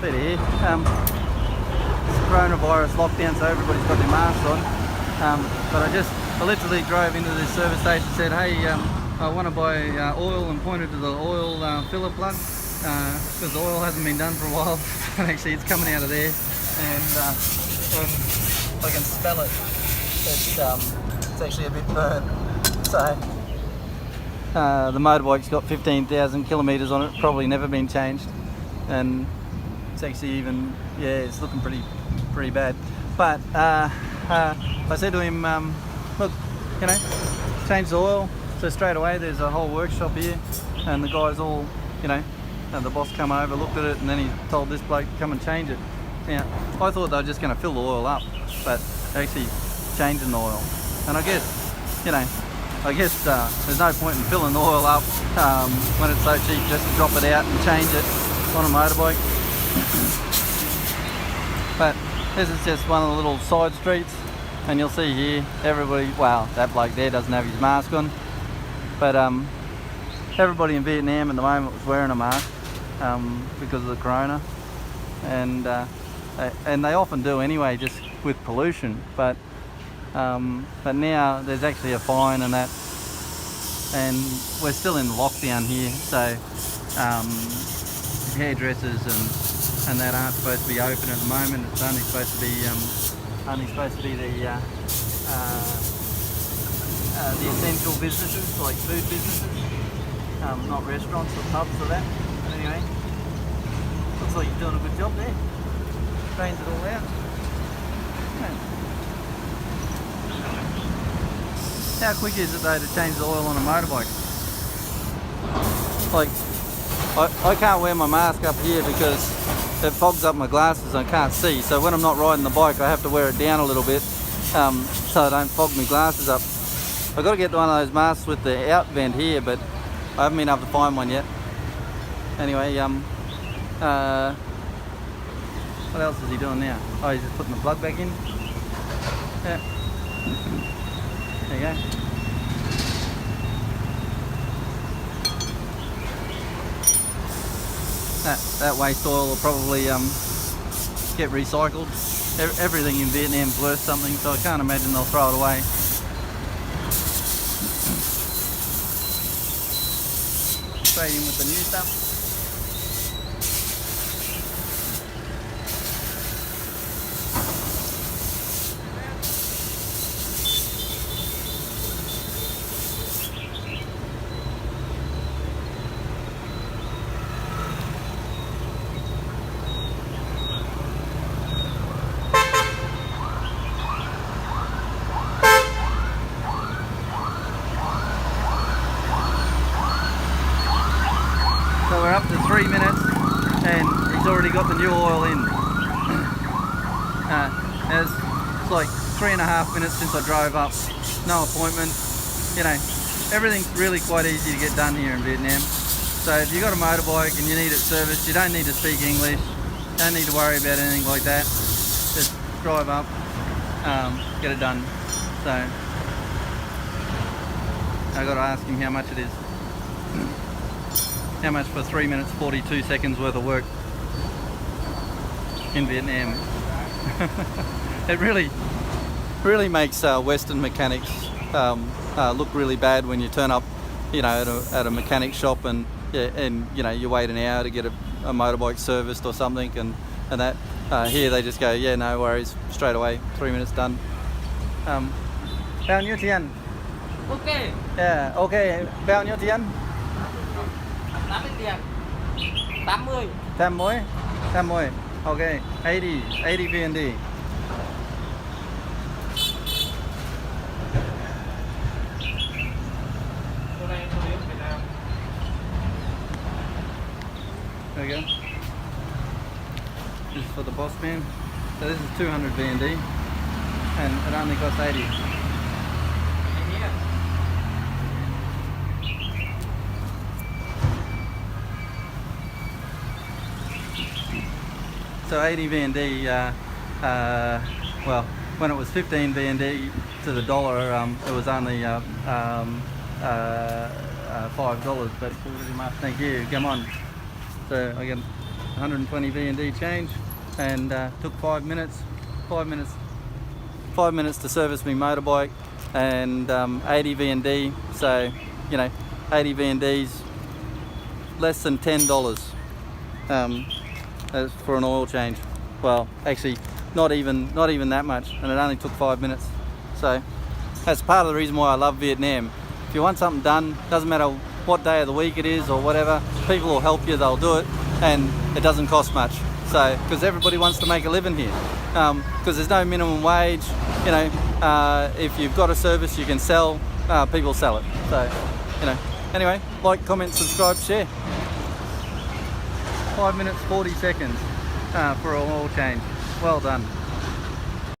better here. Coronavirus lockdown, so everybody's got their masks on. But I literally drove into this service station and said, hey, I want to buy oil, and pointed to the oil filler plug because the oil hasn't been done for a while. And actually it's coming out of there, and I can smell it. It's actually a bit burnt. So the motorbike's got 15,000 kilometres on it, probably never been changed, and it's actually even, yeah, it's looking pretty bad. But I said to him, look, you know, change the oil. So straight away there's a whole workshop here, and the guys all, you know, the boss come over, looked at it, and then he told this bloke come and change it. Now I thought they were just going to fill the oil up, but actually changing the oil. And I guess, you know, there's no point in filling the oil up when it's so cheap just to drop it out and change it on a motorbike. But this is just one of the little side streets, and you'll see here everybody, well, that bloke there doesn't have his mask on, but everybody in Vietnam at the moment was wearing a mask because of the corona, and they often do anyway, just with pollution. But now there's actually a fine and that, and we're still in lockdown here, so hairdressers and that aren't supposed to be open at the moment. It's only supposed to be the essential businesses, like food businesses, not restaurants or pubs or that. But anyway, looks like you're doing a good job there. Drains it all out. Yeah. How quick is it though to change the oil on a motorbike? Like, I can't wear my mask up here because it fogs up my glasses and I can't see. So when I'm not riding the bike, I have to wear it down a little bit so I don't fog my glasses up. I've got to get one of those masks with the out vent here, but I haven't been able to find one yet. Anyway, what else is he doing now? Oh, he's just putting the plug back in. Yeah. There you go. That waste oil will probably get recycled. Everything in Vietnam's worth something, so I can't imagine they'll throw it away. Straight in with the new stuff. So we're up to 3 minutes and he's already got the new oil in. It's like 3.5 minutes since I drove up. No appointment. You know, everything's really quite easy to get done here in Vietnam. So if you've got a motorbike and you need it serviced, you don't need to speak English. Don't need to worry about anything like that. Just drive up, get it done. So I've got to ask him how much it is. How much for 3 minutes 42 seconds worth of work in Vietnam. It really makes Western mechanics look really bad when you turn up, you know, at a mechanic shop and you know, you wait an hour to get a motorbike serviced or something, and that here they just go, yeah, no worries, straight away, 3 minutes done. Bao nhiêu tiền? Okay. Yeah, okay. Bao nhiêu tiền? 80 tiền. 80. 80. 80. Okay. 80 VND. There we go. This is for the boss man. So this is 200 VND and it only costs 80. So 80 VND, well, when it was 15 VND to the dollar, it was only $5, but thank you, come on. So I can 120 V&D change, and took 5 minutes. 5 minutes to service my motorbike, and 80 V&D. So, you know, 80 V&D's less than $10 for an oil change. Well, actually, not even that much, and it only took 5 minutes. So that's part of the reason why I love Vietnam. If you want something done, doesn't matter what day of the week it is or whatever, people will help you, they'll do it, and it doesn't cost much. So, because everybody wants to make a living here, because there's no minimum wage. You know, if you've got a service you can sell, people sell it. So, you know, anyway, like, comment, subscribe, share. 5 minutes 40 seconds for an oil change. Well done.